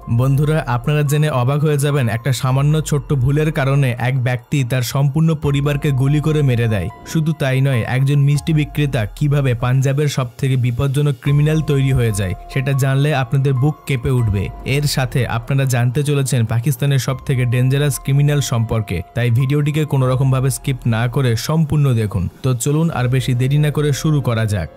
বন্ধুরা, আপনারা জেনে অবাক হয়ে যাবেন একটা সামান্য ছোট্ট ভুলের কারণে এক ব্যক্তি তার সম্পূর্ণ পরিবারকে গুলি করে মেরে দেয়। শুধু তাই নয়, একজন মিষ্টি বিক্রেতা কিভাবে পাঞ্জাবের সবথেকে বিপজ্জনক ক্রিমিনাল তৈরি হয়ে যায় সেটা জানলে আপনাদের বুক কেঁপে উঠবে। এর সাথে আপনারা জানতে চলেছেন পাকিস্তানের সবথেকে ডেঞ্জারাস ক্রিমিনাল সম্পর্কে। তাই ভিডিওটিকে কোনো রকম ভাবে স্কিপ না করে সম্পূর্ণ দেখুন। তো চলুন আর বেশি দেরি না করে শুরু করা যাক।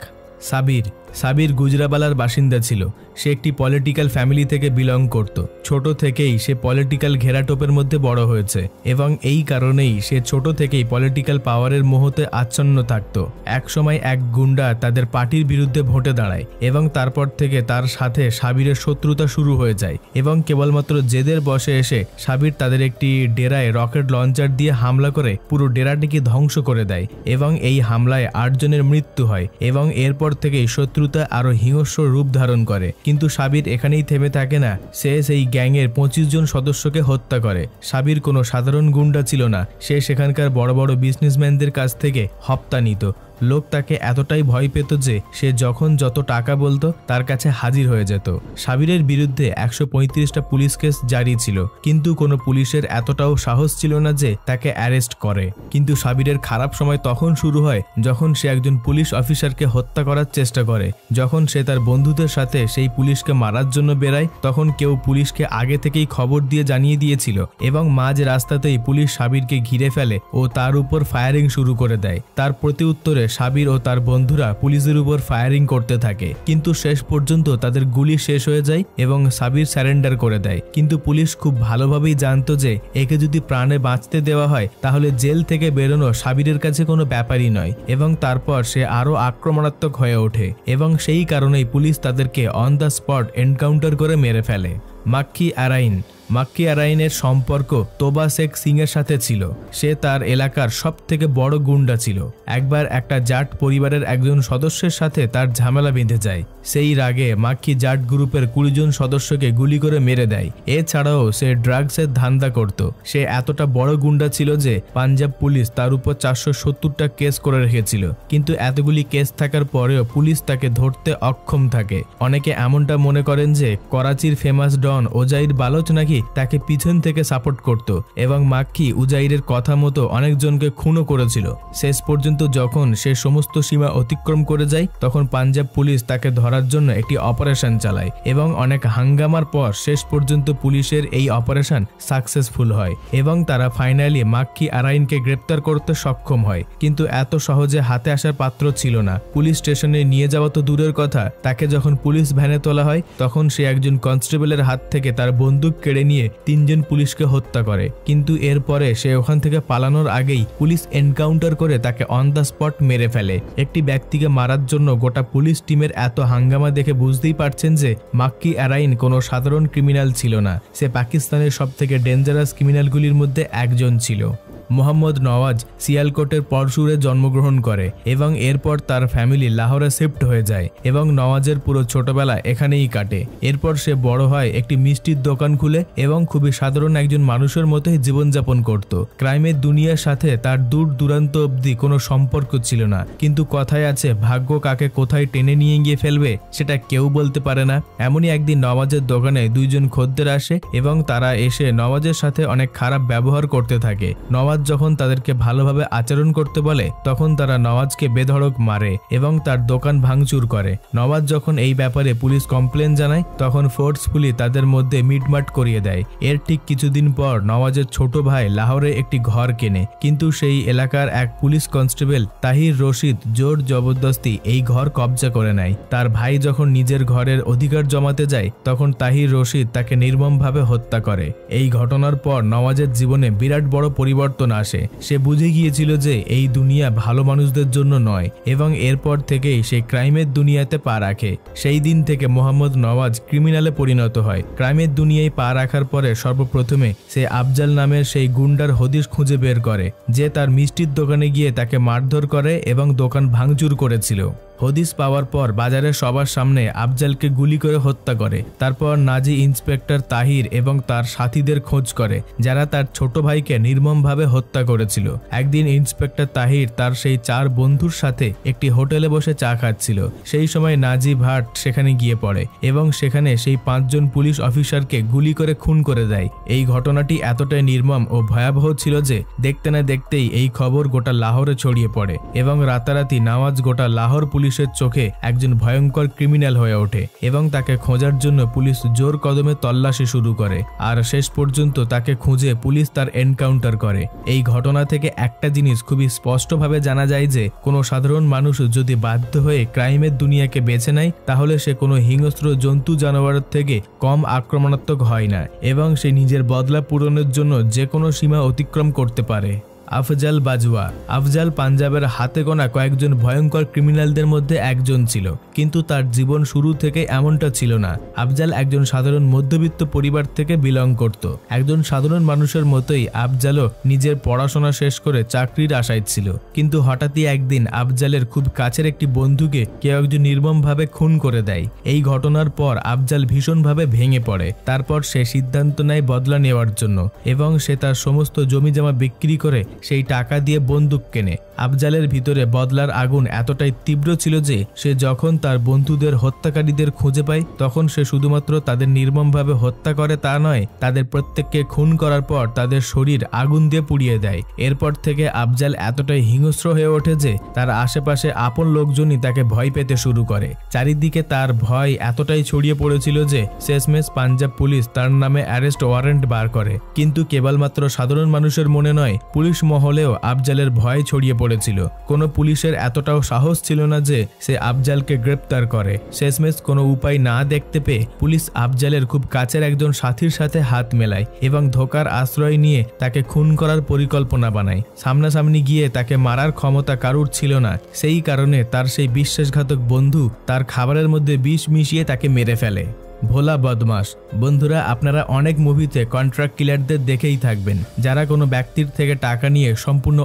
সাবির গুজরাবালার বাসিন্দা ছিল। সে একটি পলিটিক্যাল ফ্যামিলি থেকে বিলং করত। ছোট থেকেই সে পলিটিক্যাল ঘেরাটোপের মধ্যে বড় হয়েছে এবং এই কারণেই সে ছোট থেকেই পলিটিক্যাল পাওয়ারের মোহতে আচ্ছন্ন থাকত। একসময় এক গুন্ডা তাদের পার্টির বিরুদ্ধে ভোটে দাঁড়ায় এবং তারপর থেকে তার সাথে সাবিরের শত্রুতা শুরু হয়ে যায় এবং কেবলমাত্র জেদের বসে এসে সাবির তাদের একটি ডেরায় রকেট লঞ্চার দিয়ে হামলা করে পুরো ডেরাটিকে ধ্বংস করে দেয় এবং এই হামলায় 8 জনের মৃত্যু হয় এবং এরপর থেকেই শত্রুতা আরো হিংস্র রূপ ধারণ করে। কিন্তু সাবির এখানেই থেমে থাকে না, সে সেই গ্যাংয়ের 25 জন সদস্যকে হত্যা করে। সাবির কোনো সাধারণ গুন্ডা ছিল না, সে সেখানকার বড় বড় বিজনেসম্যানদের কাছ থেকে হপ্তা নিত। লোক তাকে এতটাই ভয় পেত যে সে যখন যত টাকা বলতো তার কাছে হাজির হয়ে যেত। সাবিরের বিরুদ্ধে 135টা পুলিশ কেস জারি ছিল, কিন্তু কোনো পুলিশের এতটাও সাহস ছিল না যে তাকে অ্যারেস্ট করে। কিন্তু সাবিরের খারাপ সময় তখন শুরু হয় যখন সে একজন পুলিশ অফিসারকে হত্যা করার চেষ্টা করে। যখন সে তার বন্ধুদের সাথে সেই পুলিশকে মারার জন্য বেরায়, তখন কেউ পুলিশকে আগে থেকেই খবর দিয়ে জানিয়ে দিয়েছিল এবং মাঝ রাস্তাতেই পুলিশ সাবিরকে ঘিরে ফেলে ও তার উপর ফায়ারিং শুরু করে দেয়। তার প্রতি উত্তরে সাবির ও তার বন্ধুরা পুলিশের উপর ফায়ারিং করতে থাকে, কিন্তু শেষ পর্যন্ত তাদের গুলি শেষ হয়ে যায় এবং সাবির সারেন্ডার করে দেয়। কিন্তু পুলিশ খুব ভালোভাবেই জানতো যে একে যদি প্রাণে বাঁচতে দেওয়া হয় তাহলে জেল থেকে বেরোনো সাবিরের কাছে কোনো ব্যাপারই নয় এবং তারপর সে আরো আক্রমণাত্মক হয়ে ওঠে এবং সেই কারণেই পুলিশ তাদেরকে অন দ্য স্পট এনকাউন্টার করে মেরে ফেলে। মাক্কি আরাইনের সম্পর্ক তোবা শেখ সিং এর সাথে ছিল। সে তার এলাকার সব থেকে বড় গুন্ডা ছিল। একবার একটা জাট পরিবারের একজন সদস্যের সাথে তার ঝামেলা বেঁধে যায়। সেই রাগে মাক্কি জাট গ্রুপের 20 জন সদস্যকে গুলি করে মেরে দেয়। এছাড়াও সে ড্রাগসের ধান্দা করত। সে এতটা বড় গুন্ডা ছিল যে পাঞ্জাব পুলিশ তার উপর 470টা কেস করে রেখেছিল, কিন্তু এতগুলি কেস থাকার পরেও পুলিশ তাকে ধরতে অক্ষম থাকে। অনেকে এমনটা মনে করেন যে করাচির ফেমাস ডন ওজাইর বালোচ নাকি তাকে পিছন থেকে সাপোর্ট করত এবং মাক্কি উজাইরের কথা মতো অনেকজনকে খুনও করেছিল। শেষ পর্যন্ত যখন সে সমস্ত সীমা অতিক্রম করে যায়, তখন পাঞ্জাব পুলিশ তাকে ধরার জন্য একটি অপারেশন চালায় এবং অনেক হাঙ্গামার পর শেষ পর্যন্ত পুলিশের এই অপারেশন সাকসেসফুল হয় এবং তারা ফাইনালি মাক্কি আরাইনকে গ্রেপ্তার করতে সক্ষম হয়। কিন্তু এত সহজে হাতে আসার পাত্র ছিল না। পুলিশ স্টেশনে নিয়ে যাওয়া তো দূরের কথা, তাকে যখন পুলিশ ভ্যানে তোলা হয় তখন সে একজন কনস্টেবলের হাত থেকে তার বন্দুক কেড়ে নিয়ে 3 জন পুলিশকে হত্যা করে। কিন্তু এরপরে সে ওখান থেকে পালানোর আগেই পুলিশ এনকাউন্টার করে তাকে অন দ্য স্পট মেরে ফেলে। একটি ব্যক্তিকে মারার জন্য গোটা পুলিশ টিমের এত হাঙ্গামা দেখে বুঝতেই পারছেন যে মাক্কি আরাইন কোনো সাধারণ ক্রিমিনাল ছিল না, সে পাকিস্তানের সবথেকে ডেঞ্জারাস ক্রিমিনালগুলির মধ্যে একজন ছিল। মোহাম্মদ নওয়াজ সিয়ালকোটের পরশুরে জন্মগ্রহণ করে এবং এরপর তার ফ্যামিলি লাহোরে শিফট হয়ে যায় এবং নওয়াজের পুরো ছোটবেলা এখানেই কাটে। এরপর সে বড় হয়, একটি মিষ্টির দোকান খুলে এবং খুবই সাধারণ একজন মানুষের মতোই জীবনযাপন করত। ক্রাইমের দুনিয়ার সাথে তার দূর দূরান্ত অবধি কোনো সম্পর্ক ছিল না, কিন্তু কথায় আছে ভাগ্য কাকে কোথায় টেনে নিয়ে গিয়ে ফেলবে সেটা কেউ বলতে পারে না। এমনই একদিন নওয়াজের দোকানে 2 জন খদ্দের আসে এবং তারা এসে নওয়াজের সাথে অনেক খারাপ ব্যবহার করতে থাকে। নওয়াজ যখন তাদেরকে ভালোভাবে আচরণ করতে বলে তখন তারা নওয়াজকে বেধড়ক মারে এবং তার দোকান ভাঙচুর করে। নওয়াজ যখন এই ব্যাপারে পুলিশ কমপ্লেন জানায় তখন ফোর্সফুলি তাদের মধ্যে মিটমাট করিয়ে দেয়। এর ঠিক কিছুদিন পর নওয়াজের ছোট ভাই লাহোরে একটি ঘর কেনে, কিন্তু সেই এলাকার এক পুলিশ কনস্টেবল তাহির রশিদ জোর জবরদস্তি এই ঘর কবজা করে নেয়। তার ভাই যখন নিজের ঘরের অধিকার জমাতে যায় তখন তাহির রশিদ তাকে নির্মমভাবে হত্যা করে। এই ঘটনার পর নওয়াজের জীবনে বিরাট বড় পরিবর্তন আসে। সে বুঝে গিয়েছিল যে এই দুনিয়া ভালো মানুষদের জন্য নয় এবং এরপর থেকেই সে ক্রাইমের দুনিয়াতে পা রাখে। সেই দিন থেকে মোহাম্মদ নওয়াজ ক্রিমিনালে পরিণত হয়। ক্রাইমের দুনিয়ায় পা রাখার পরে সর্বপ্রথমে সে আফজাল নামের সেই গুন্ডার হদিশ খুঁজে বের করে যে তার মিষ্টির দোকানে গিয়ে তাকে মারধর করে এবং দোকান ভাঙচুর করেছিল। হদিস পাওয়ার পর বাজারের সবার সামনে আফজালকে গুলি করে হত্যা করে। তারপর নাজি ইন্সপেক্টর তাহির এবং তার সাথীদের খোঁজ করে যারা তার ছোট ভাইকে নির্মমভাবে হত্যা করেছিল। একদিন ইন্সপেক্টর তাহির তার সেই 4 বন্ধুর সাথে একটি হোটেলে বসে চা খাচ্ছিল। সেই সময় নাজি ভাট সেখানে গিয়ে পড়ে এবং সেখানে সেই 5 জন পুলিশ অফিসারকে গুলি করে খুন করে দেয়। এই ঘটনাটি এতটাই নির্মম ও ভয়াবহ ছিল যে দেখতে না দেখতেই এই খবর গোটা লাহোরে ছড়িয়ে পড়ে এবং রাতারাতি নওয়াজ গোটা লাহোর পুলিশের চোখে একজন ভয়ঙ্কর ক্রিমিনাল হয়ে ওঠে এবং তাকে খোঁজার জন্য পুলিশ জোর কদমে তল্লাশি শুরু করে। আর শেষ পর্যন্ত তাকে খুঁজে পুলিশ তার এনকাউন্টার করে। এই ঘটনা থেকে একটা জিনিস খুবই স্পষ্টভাবে জানা যায় যে কোনো সাধারণ মানুষ যদি বাধ্য হয়ে ক্রাইমের দুনিয়াকে বেছে নেয় তাহলে সে কোনো হিংস্র জন্তু জানোয়ারের থেকে কম আক্রমণাত্মক হয় না এবং সে নিজের বদলা পূরণের জন্য যে কোনো সীমা অতিক্রম করতে পারে। আফজাল বাজওয়া। আফজাল পাঞ্জাবের হাতে গোনা কয়েকজন ভয়ঙ্কর ক্রিমিনালদের মধ্যে একজন ছিল, কিন্তু তার জীবন শুরু থেকে এমনটা ছিল না। আফজাল একজন সাধারণ মধ্যবিত্ত পরিবার থেকে বিলং করত। একজন সাধারণ মানুষের মতোই আফজালও নিজের পড়াশোনা শেষ করে চাকরির আশায় ছিল, কিন্তু হঠাৎই একদিন আফজালের খুব কাছের একটি বন্ধুকে কেউ একজন নির্মমভাবে খুন করে দেয়। এই ঘটনার পর আফজাল ভীষণভাবে ভেঙে পড়ে। তারপর সে সিদ্ধান্ত নেয় বদলা নেওয়ার জন্য এবং সে তার সমস্ত জমিজমা বিক্রি করে সেই টাকা দিয়ে বন্দুক কেনে। আফজালের ভিতরে বদলার আগুন এতটাই তীব্র ছিল যে সে যখন তার বন্ধুদের হত্যাকারীদের খুঁজে পায় তখন সে শুধুমাত্র তাদের নির্মমভাবে হত্যা করে তা নয়, তাদের প্রত্যেককে খুন করার পর তাদের শরীর আগুন দিয়ে পুড়িয়ে দেয়। এরপর থেকে আফজাল এতটাই হিংস্র হয়ে ওঠে যে তার আশেপাশে আপন লোকজনই তাকে ভয় পেতে শুরু করে। চারিদিকে তার ভয় এতটাই ছড়িয়ে পড়েছিল যে শেষমেশ পাঞ্জাব পুলিশ তার নামে অ্যারেস্ট ওয়ারেন্ট বার করে। কিন্তু কেবলমাত্র সাধারণ মানুষের মনে নয়, পুলিশ মহলেও আফজালের ভয় ছড়িয়ে পড়েছিল। কোনো পুলিশের এতটাও সাহস ছিল না যে সে আফজালকে গ্রেপ্তার করে। শেষমেশ কোনো উপায় না দেখতে পেয়ে পুলিশ আফজালের খুব কাছের একজন সাথীর সাথে হাত মেলায় এবং ধোকার আশ্রয় নিয়ে তাকে খুন করার পরিকল্পনা বানায়। সামনাসামনি গিয়ে তাকে মারার ক্ষমতা কারুর ছিল না, সেই কারণে তার সেই বিশ্বাসঘাতক বন্ধু তার খাবারের মধ্যে বিষ মিশিয়ে তাকে মেরে ফেলে। ভোলা বদমাশ। বন্ধুরা, আপনারা অনেক মুভিতে কন্ট্রাক্ট কিলারদের দেখেই থাকবেন যারা কোনো ব্যক্তির থেকে টাকা নিয়ে সম্পূর্ণ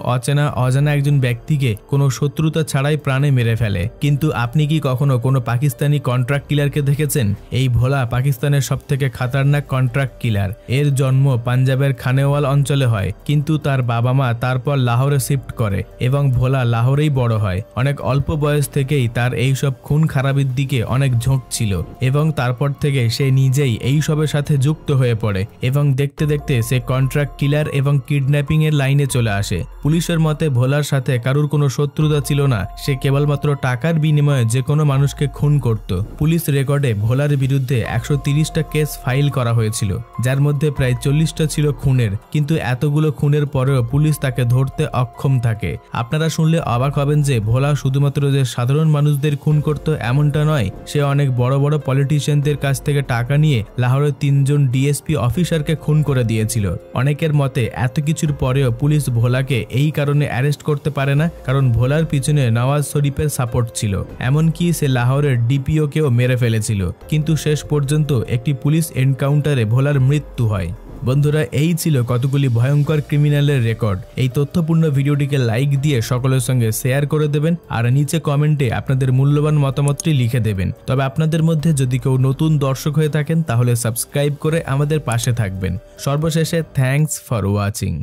অজানা একজন ব্যক্তিকে কোনো শত্রুতা ছাড়াই প্রাণে মেরে ফেলে। কিন্তু আপনি কি কখনো কোনো পাকিস্তানি কন্ট্রাক্ট কিলারকে দেখেছেন? এই ভোলা পাকিস্তানের সবথেকে খাতারনাক কন্ট্রাক্ট কিলার। এর জন্ম পাঞ্জাবের খানেওয়াল অঞ্চলে হয়, কিন্তু তার বাবা মা তারপর লাহোরে শিফট করে এবং ভোলা লাহোরেই বড় হয়। অনেক অল্প বয়স থেকেই তার এইসব খুন খারাপির দিকে অনেক ঝোঁক ছিল এবং তারপর থেকে সে নিজেই এই সবের সাথে যুক্ত হয়ে পড়ে এবং দেখতে দেখতে সে কন্ট্রাক্ট কিলার এবং কিডন্যাপিং এর লাইনে চলে আসে। পুলিশের মতে ভোলার সাথে কারুর কোনো শত্রুতা ছিল না, সে কেবলমাত্র টাকার বিনিময়ে যে কোনো মানুষকে খুন করত। পুলিশ রেকর্ডে ভোলার বিরুদ্ধে 130টা কেস ফাইল করা হয়েছিল, যার মধ্যে প্রায় 40টা ছিল খুনের। কিন্তু এতগুলো খুনের পরেও পুলিশ তাকে ধরতে অক্ষম থাকে। আপনারা শুনলে অবাক হবেন যে ভোলা শুধুমাত্র যে সাধারণ মানুষদের খুন করত এমনটা নয়, সে অনেক বড় বড় পলিটিশিয়ানদের কাছ থেকে টাকা নিয়ে লাহোরের 3 জন ডিএসপি অফিসারকে খুন করে দিয়েছিল। অনেকের মতে এত কিছুর পরেও পুলিশ ভোলাকে এই কারণে অ্যারেস্ট করতে পারে না কারণ ভোলার পিছনে নওয়াজ শরীফের সাপোর্ট ছিল। এমনকি সে লাহোরের ডিপিওকেও মেরে ফেলেছিল, কিন্তু শেষ পর্যন্ত একটি পুলিশ এনকাউন্টারে ভোলার মৃত্যু হয়। বন্ধুরা, এই ছিল কতগুলি ভয়ঙ্কর ক্রিমিনালের রেকর্ড। এই তথ্যপূর্ণ ভিডিওটিকে লাইক দিয়ে সকলের সঙ্গে শেয়ার করে দেবেন আর নিচে কমেন্টে আপনাদের মূল্যবান মতামতটি লিখে দেবেন। তবে আপনাদের মধ্যে যদি কেউ নতুন দর্শক হয়ে থাকেন তাহলে সাবস্ক্রাইব করে আমাদের পাশে থাকবেন। সর্বশেষে থ্যাঙ্কস ফর ওয়াচিং।